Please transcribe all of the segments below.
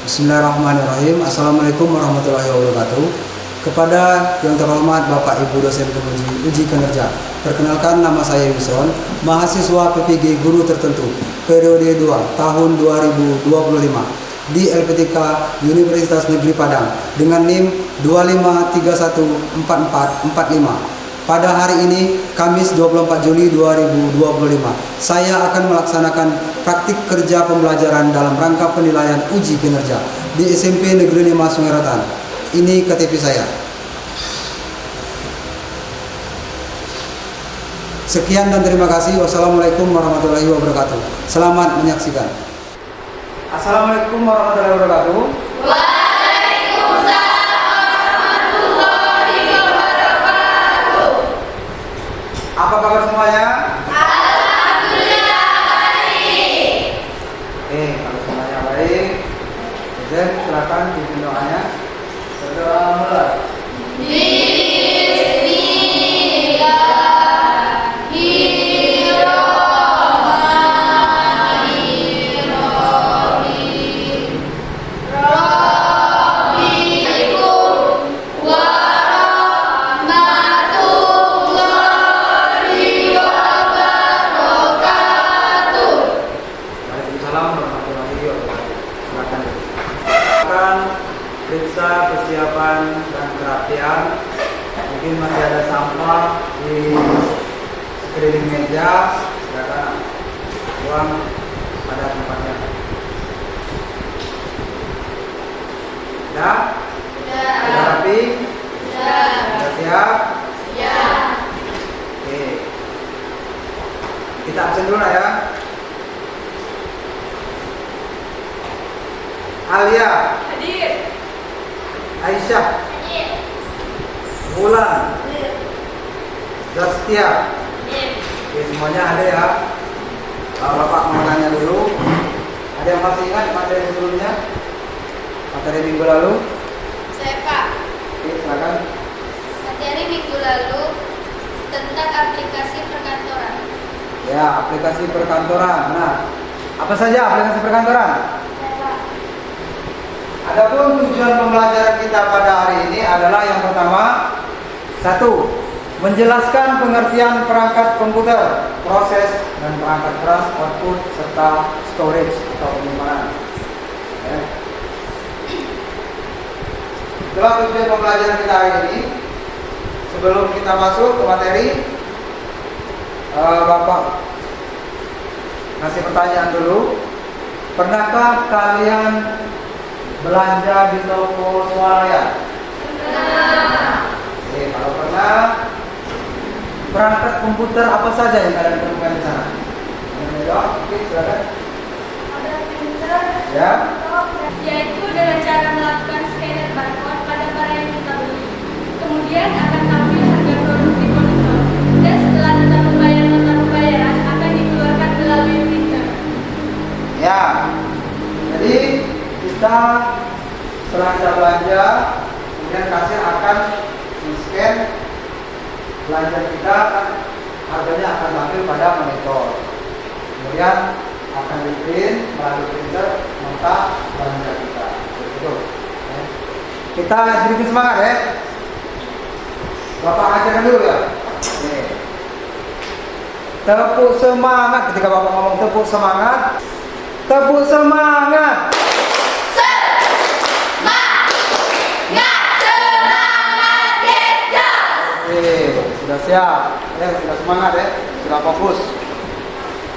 Bismillahirrahmanirrahim. Assalamualaikum warahmatullahi wabarakatuh. Kepada yang terhormat Bapak Ibu dosen penguji uji kinerja, perkenalkan nama saya Yusron, mahasiswa PPG Guru Tertentu periode 2 tahun 2025 di LPTK Universitas Negeri Padang dengan NIM 25314445. Pada hari ini, Kamis 24 Juli 2025, saya akan melaksanakan praktik kerja pembelajaran dalam rangka penilaian uji kinerja di SMP Negeri 5 Sungai Rotan. Ini KTP saya. Sekian dan terima kasih. Wassalamualaikum warahmatullahi wabarakatuh. Selamat menyaksikan. Assalamualaikum warahmatullahi wabarakatuh. Apa kabar semuanya? Alhamdulillah baik. Kalau semuanya baik, Zen silakan pimpin doanya. Berdoa mulai. Periksa persiapan dan kerapian. Mungkin masih ada sampah di sekeliling meja, silakan buang pada tempatnya. Sudah? Sudah rapi? Sudah siap? Oke. Kita absen dulu lah ya. Alia. Hadir. Aisyah, Hadir. Bulan, Hadir. Zastia. Hadir. Oke, semuanya ada ya. Bapak mau tanya dulu. Ada yang masih ingat materi sebelumnya? Materi minggu lalu? Saya Pak. Oke, silakan. Materi minggu lalu tentang aplikasi perkantoran. Ya, aplikasi perkantoran. Nah, apa saja aplikasi perkantoran? Ya Pak. Adapun tujuan pembelajaran kita pada hari ini adalah yang pertama, 1. Menjelaskan pengertian perangkat komputer, proses dan perangkat keras, output serta storage atau penyimpanan. Ya. Itulah tujuan pembelajaran kita hari ini. Sebelum kita masuk ke materi, Bapak kasih pertanyaan dulu. Pernahkah kalian belanja di toko swalayan? Oke, kalau pernah, perangkat komputer apa saja yang kalian temukan di sana? Yang jawab, oke, silakan. Ada printer, Ya. yaitu dengan cara melakukan scanner barcode pada barang yang kita beli. Kemudian akan tampil harga produk di monitor. Dan setelah kita membayar nota pembayaran akan dikeluarkan melalui printer. Ya. Jadi kita setelah kita belanja, kemudian kasir akan men-scan belanja kita, harganya akan tampil pada monitor. Kemudian akan di-print melalui printer nota belanja kita. Begitu. Ya. Kita sedikit semangat ya. Bapak ajarkan dulu ya. Oke. Tepuk semangat ketika Bapak ngomong tepuk semangat. Tepuk semangat. Oke, sudah siap. Ya, sudah semangat ya. Sudah fokus.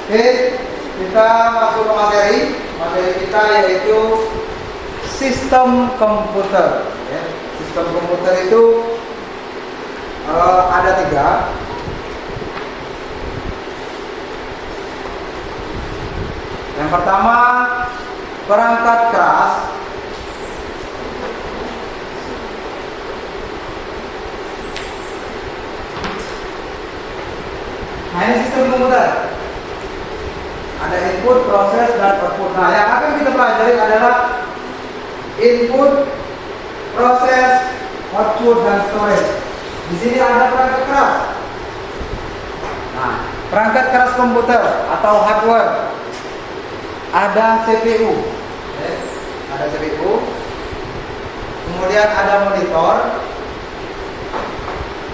Oke, kita masuk ke materi. Materi kita yaitu sistem komputer. Ya. Sistem komputer itu ada 3. Yang pertama, perangkat keras. Nah, ini sistem komputer. Ada input, proses, dan output. Nah, yang akan kita pelajari adalah input, proses, output, dan storage. Di sini ada perangkat keras. Nah, perangkat keras komputer atau hardware. Ada CPU, ada ada CPU, kemudian ada monitor,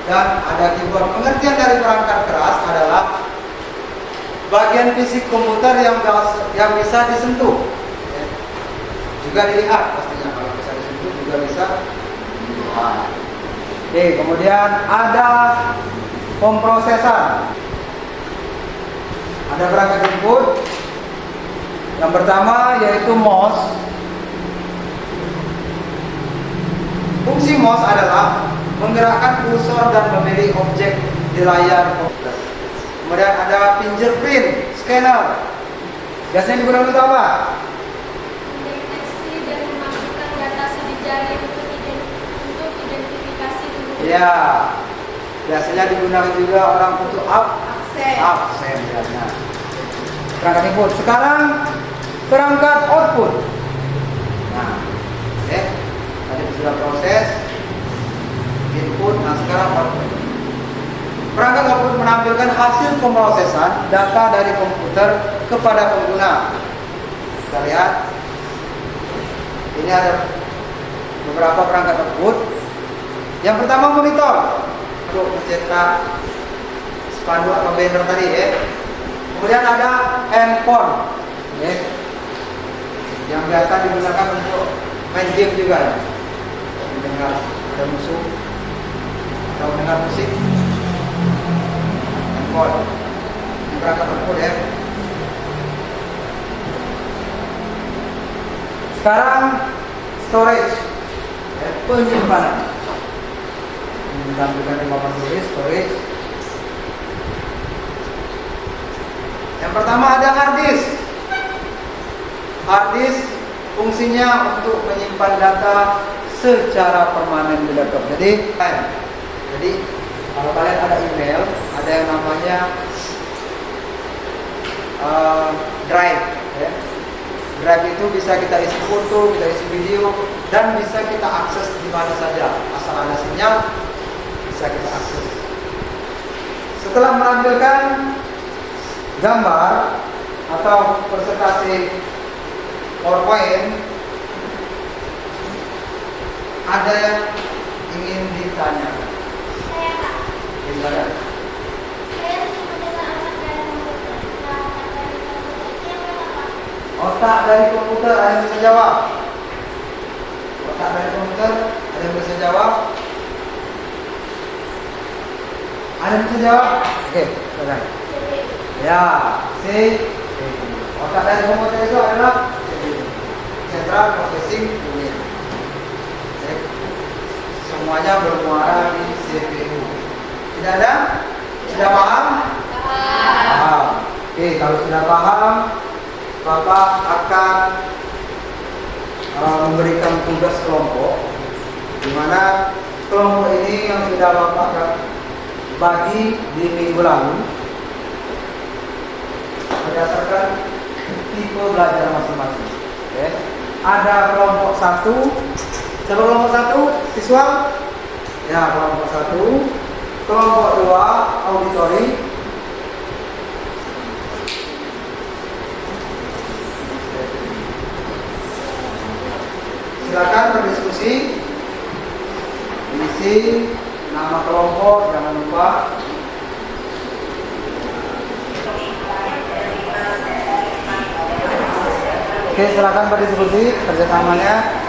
dan ada keyboard. Pengertian dari perangkat keras adalah bagian fisik komputer yang bisa disentuh, ya. Juga dilihat pastinya, kalau bisa disentuh juga bisa dilihat. Oke, kemudian ada pemrosesan. Ada perangkat input. Yang pertama yaitu mouse. Fungsi mouse adalah menggerakkan kursor dan memilih objek di layar komputer. Kemudian ada fingerprint scanner. Biasanya digunakan untuk apa? Mendeteksi dan memasukkan data sidik jari untuk identifikasi dulu. Ya, biasanya digunakan juga orang untuk absen biasanya. Perangkat input. Sekarang perangkat output. Nah, oke. Tadi sudah proses input, nah sekarang output. Perangkat output menampilkan hasil pemrosesan data dari komputer kepada pengguna. Kita lihat, ini ada beberapa perangkat output. Yang pertama monitor untuk mencetak spanduk atau banner tadi, ya. Kemudian ada handphone, ya, yang biasa digunakan untuk main game juga, ya. Mendengar ada musuh atau mendengar musik. Handphone, ini perangkat output, ya. Sekarang storage, ya, penyimpanan. Ditampilkan di papan tulis storage. Yang pertama ada hard disk. Hard disk fungsinya untuk menyimpan data secara permanen di laptop. Jadi kalau kalian ada email, ada yang namanya drive, ya. Drive itu bisa kita isi foto, kita isi video, dan bisa kita akses di mana saja. Asal ada sinyal, bisa kita akses. Setelah menampilkan gambar atau presentasi PowerPoint, ada yang ingin ditanyakan? Saya Kak. Silakan. Saya mendengar anak dari komputer. Otak dari komputer ada yang bisa jawab? Otak dari komputer ada yang bisa jawab? Ada yang bisa jawab? Oke, silakan. Ya, otak dari komputer itu adalah Central Processing Unit. Semuanya bermuara di CPU. Tidak ada? Sudah paham? Paham. Oke, kalau sudah paham, Bapak akan memberikan tugas kelompok, di mana kelompok ini yang sudah Bapak bagi di minggu lalu berdasarkan tipe belajar masing-masing. Oke. Ada kelompok 1. Siapa kelompok 1? Siswa? Ya, kelompok 1. Kelompok 2 auditori. Silakan berdiskusi. Isi nama kelompok, jangan lupa. Oke, silakan berdiskusi kerjasamanya.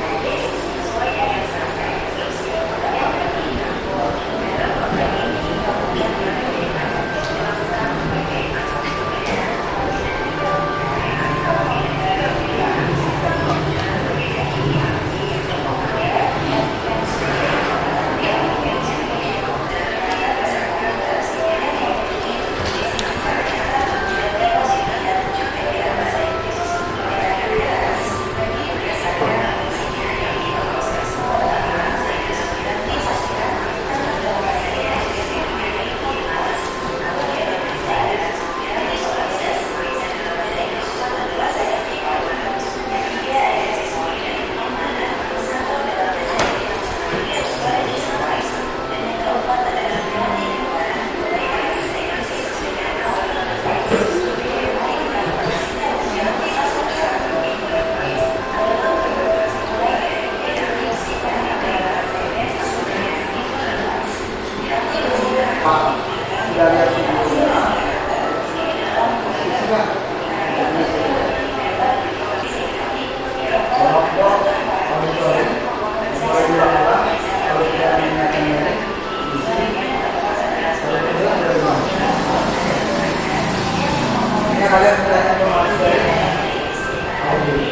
kalian punya informasi dari Audi.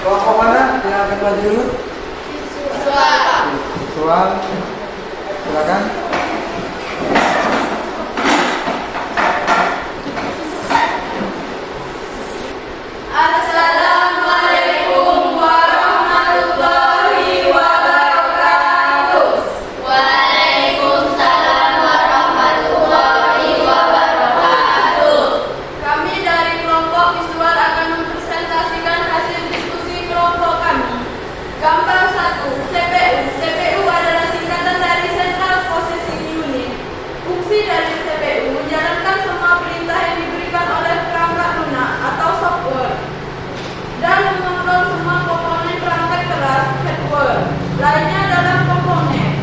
Kelompok mana yang akan maju dulu? Visual. Silakan. Assalamualaikum warahmatullahi wabarakatuh. Waalaikumsalam warahmatullahi wabarakatuh. Kami dari kelompok visual akan mempresentasikan hasil diskusi kelompok kami. Gambar 1, CPU. CPU adalah singkatan dari Central Processing Unit. Fungsi dari CPU menjalankan semua perintah yang diberikan oleh perangkat lunak atau software dan mengontrol semua komponen perangkat keras hardware lainnya dalam komponen.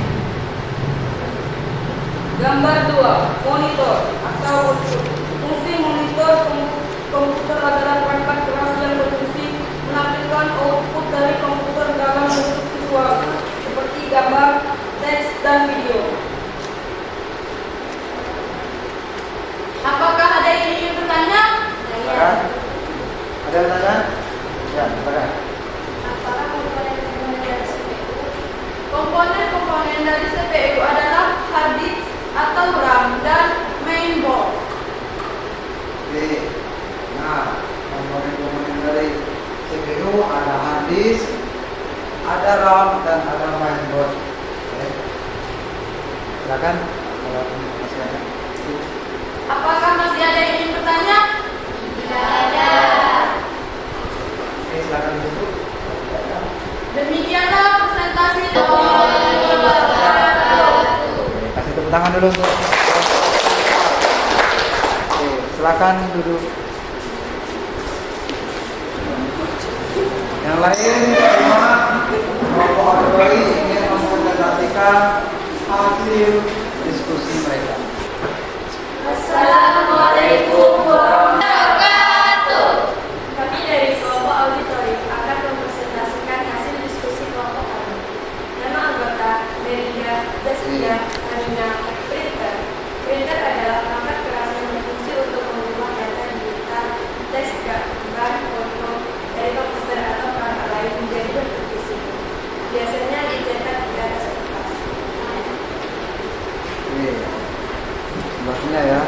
Gambar 2, monitor atau output. Fungsi monitor komputer adalah perangkat keras yang berfungsi menampilkan output dari komputer dalam bentuk visual seperti gambar, teks, dan video. Apakah ada yang ingin bertanya? Silakan. Ada yang bertanya? Ya, silakan. Apakah komponen-komponen dari CPU? Komponen-komponen dari CPU adalah hard disk atau RAM dan mainboard. Oke. Nah, komponen-komponen dari CPU ada hard disk, ada RAM dan ada mainboard. Oke. Silakan. Kalau masih ada. Apakah masih ada yang ingin bertanya? Tidak ada. Oke, silakan duduk. Demikianlah presentasi dari Oke, kasih tepuk tangan dulu. Oke, silakan duduk. Yang lain, terima kelompok Android ingin mempresentasikan hasil diskusi mereka. Assalamualaikum warahmatullahi wabarakatuh. Kami dari kelompok auditori akan mempresentasikan hasil diskusi kelompok kami. Nama anggota Merida, Jasmina, Amina, Printer. Printer adalah perangkat keras yang berfungsi untuk mengubah data digital, teks, gambar, foto dari komputer atau perangkat lain menjadi bentuk fisik. Biasanya dicetak di atas kertas. Oke, sebelah sini ya.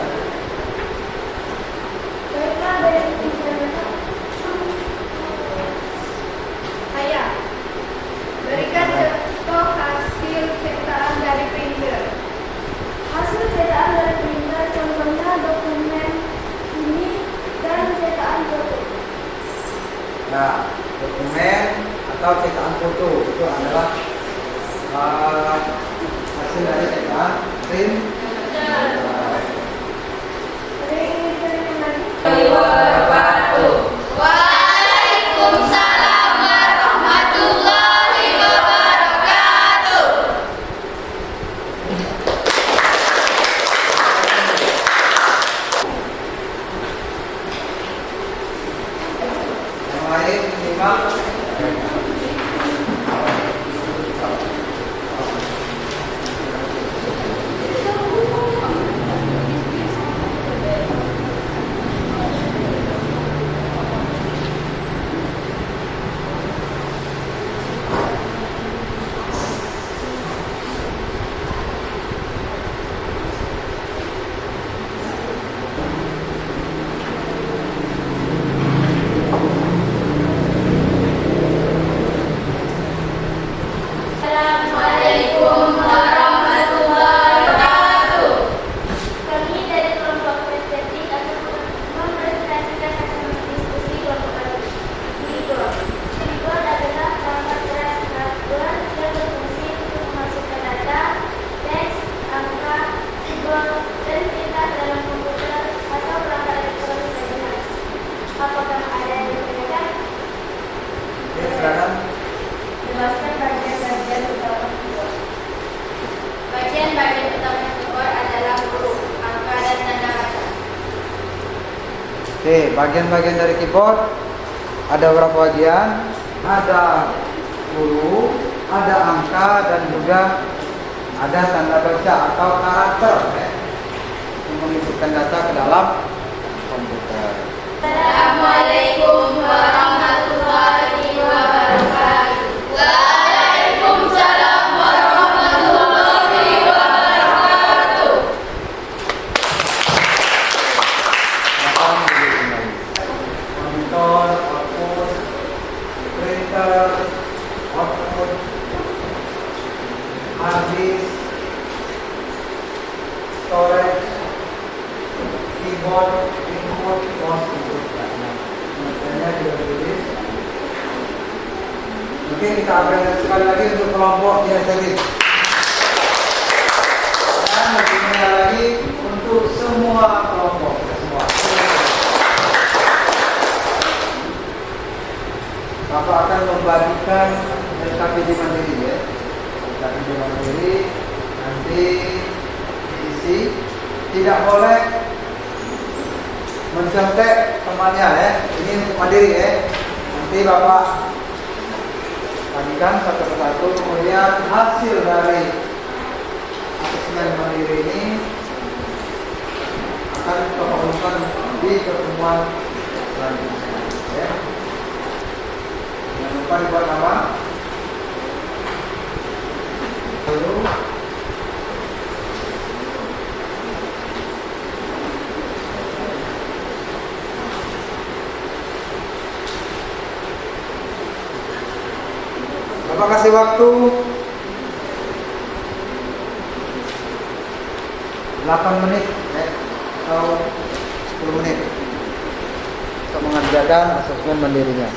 Nah, dokumen atau cetakan foto itu adalah hasil dari cetakan print. Waalaikumsalam warahmatullahi wabarakatuh. Yang lain minimal Assalamualaikum warahmatullahi wabarakatuh. Kami dari kelompok estetik akan mempresentasikan hasil diskusi kelompok Keyboard. Keyboard adalah perangkat keras hardware yang berfungsi untuk memasukkan data, teks, angka, simbol, dan perintah dalam komputer atau perangkat elektronik lainnya. Apakah ada yang ditanyakan? ya silakan. Jelaskan bagian-bagian utama keyboard. Bagian-bagian utama keyboard adalah huruf, angka, dan tanda baca. Oke, bagian-bagian dari keyboard ada berapa bagian? Ada huruf, ada angka, dan juga ada tanda baca atau karakter yang menginputkan data ke dalam komputer. Assalamualaikum warahmatullahi wabarakatuh. Waalaikumsalam warahmatullahi wabarakatuh. Silakan duduk kembali. Monitor, output, printer, output, hard disk, storage, keyboard, input, mouse, input. Semuanya sudah ditulis. Oke, kita apresiasi sekali lagi untuk kelompok estetik. Dan lebih mulia lagi untuk semua kelompok, semua. Bapak akan membagikan LKPD mandiri ya. LKPD mandiri nanti diisi. Tidak boleh mencontek temannya ya. Ini untuk mandiri ya. Nanti Bapak bagikan satu persatu, kemudian hasil dari asesmen mandiri ini akan kita umumkan di pertemuan selanjutnya ya. Jangan lupa dibuat nama lalu Bapak kasih waktu 8 menit ya, atau 10 menit untuk mengerjakan asesmen mandirinya.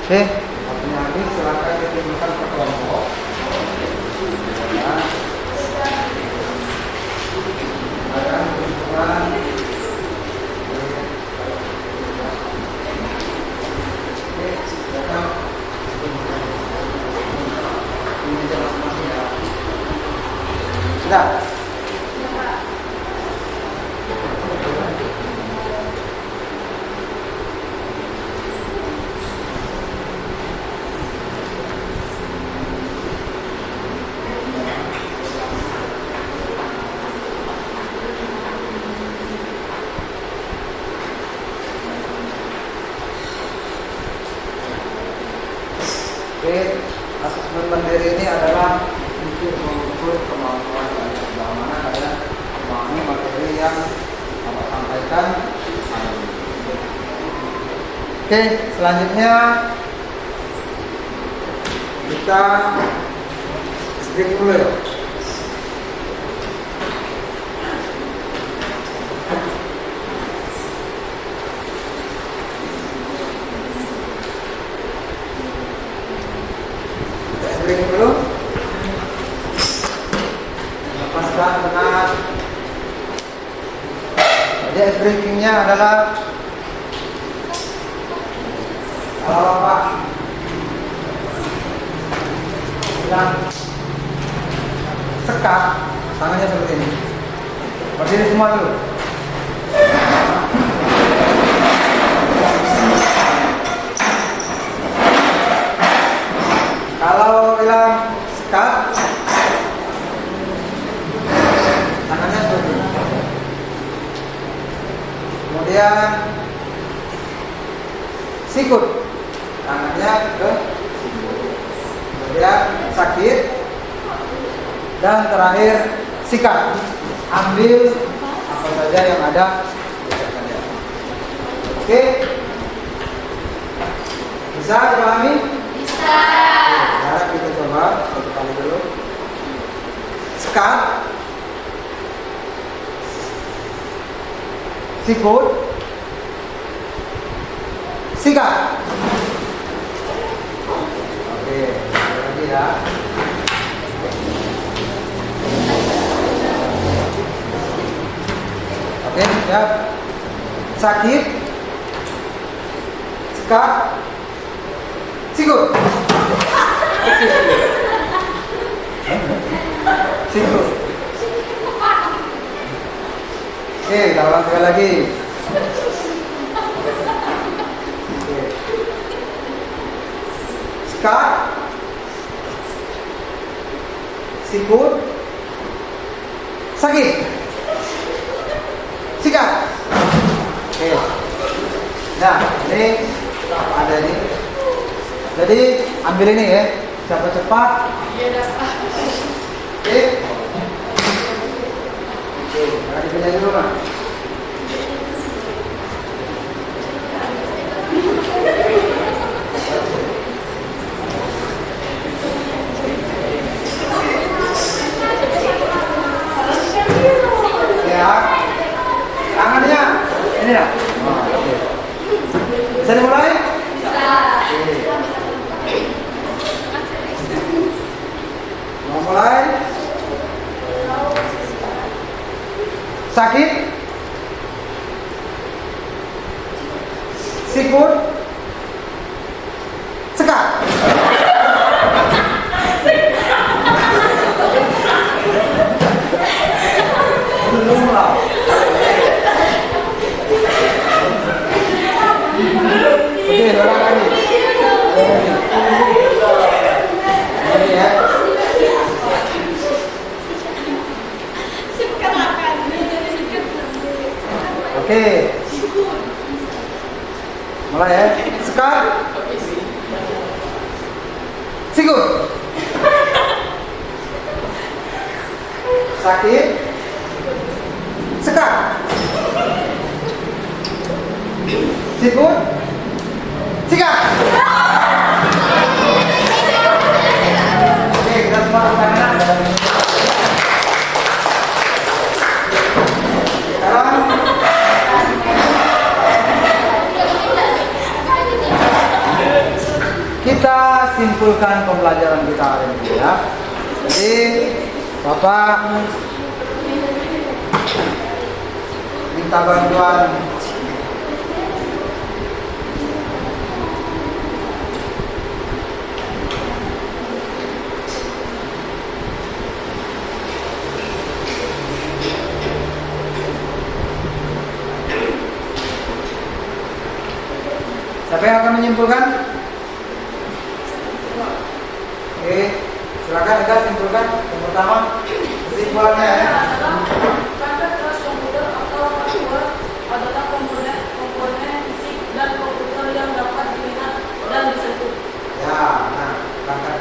Oke, waktunya habis, silakan dikumpulkan ke kelompok. Ya. Silakan kumpulkan. Oke, silakan. Sudah. Oke, asesmen mandiri ini adalah untuk mengukur kemampuan kalian sejauh mana kalian memahami materi yang Bapak sampaikan. Oke, selanjutnya kita break dulu ya. Break dulu. Lepaskan dengan. Jadi ice breakingnya adalah kalau Bapak sedang sekat, tangannya seperti ini. Berdiri semua dulu. Kalau bilang sekat, tangannya seperti ini. Kemudian sikut, tangannya ke sikut. Kemudian sakit, dan terakhir sikat. Ambil apa saja yang ada. Oke, bisa dipahami? Bisa. Sekarang kita coba satu kali dulu. Sekat, sikut, sikat. Oke, lagi ya. Oke, siap. Sakit, sekat, sikut. Sikut. Oke, kita ulang sekali lagi. Oke. Sekat, sikut, sakit, sikat. Oke. Nah, ini ada ini. Jadi ambil ini ya, cepat-cepat. Oke. Oke, ada dipilih dulu kan? Ya, tangannya ini ya. Oke. Bisa dimulai? Bisa. Mau mulai? Sakit? Sikut? Sekat? Belum lah. Oke, ulang lagi. Ini ya. Oke. Mulai ya. Sekat. Sikut. Sakit. Sekat. Sikut. Sikat. Oke, kita semua angkat tangan. Sekarang kita simpulkan pembelajaran kita hari ini ya. Jadi Bapak minta bantuan menyimpulkan? Oke, silakan Ega simpulkan. Yang pertama, kesimpulannya ya. Perangkat keras komputer atau hardware adalah komponen fisik dan komputer yang dapat dilihat dan disentuh. Ya, nah, perangkat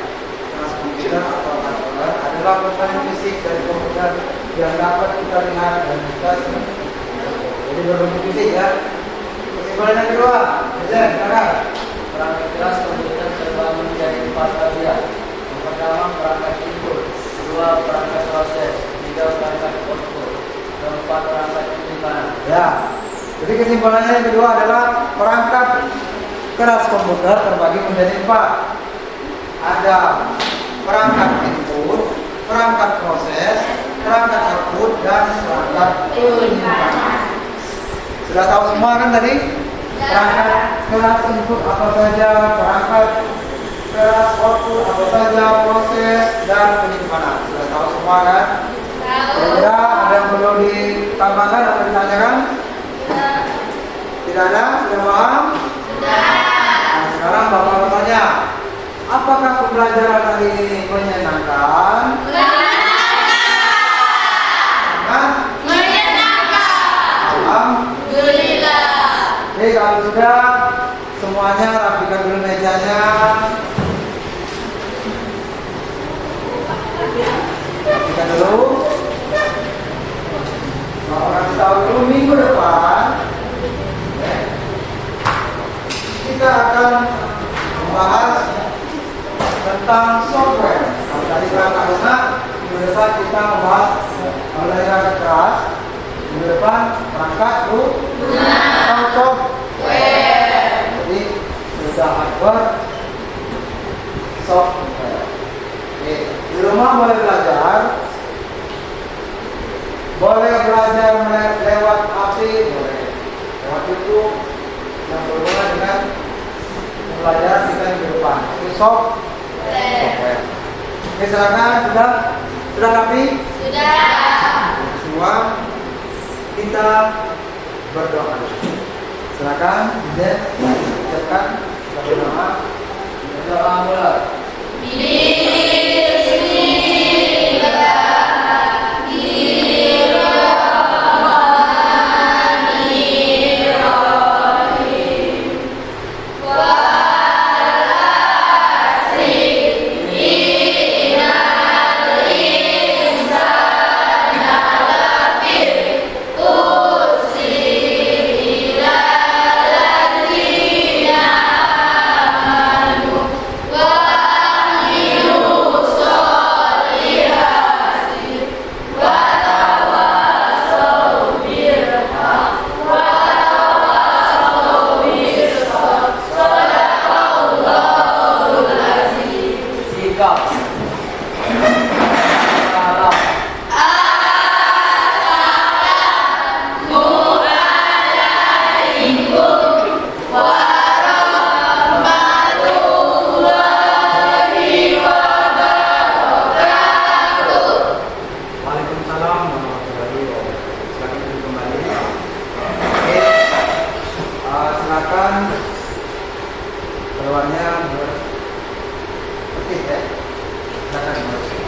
keras komputer atau hardware adalah komponen fisik dari komputer yang dapat kita lihat dan kita sentuh. Jadi berbentuk fisik ya. Kesimpulan yang kedua, silakan. Perangkat keras komputer terbagi menjadi 4 bagian. Yang pertama perangkat input, kedua perangkat proses, tiga perangkat output, keempat perangkat penyimpanan. Ya. Jadi kesimpulannya yang kedua adalah perangkat keras komputer terbagi menjadi 4. Ada perangkat input, perangkat proses, perangkat output, dan perangkat penyimpanan. Sudah tahu semua kan tadi? Perangkat keras input apa saja, perangkat keras output apa saja, proses, dan penyimpanan. Sudah tahu semua kan? Kira-kira ada yang perlu ditambahkan atau ditanyakan? Tidak ada? Sudah paham? Nah, sekarang Bapak bertanya, apakah pembelajaran hari ini menyenangkan? Oke, kalau sudah semuanya rapikan dulu mejanya. Rapikan dulu. Mau kasih tahu dulu minggu depan kita akan membahas tentang software. Kalau tadi perangkat lunak, minggu depan kita membahas pembelajaran keras. Minggu depan perangkat atau software. Jadi sudah hardware, software. Oke, di rumah boleh belajar. Boleh belajar lewat HP, boleh lewat YouTube yang berhubungan dengan pembelajaran kita yang di depan. Itu software. Oke, silakan. Sudah rapi? Sudah. Semua kita berdoa. Silakan, ucapkan berdoa. Berdoa mulai. Waalaikumsalam warahmatullahi wabarakatuh. Silakan duduk kembali. Oke, silakan keluarnya berpikir ya. Silakan.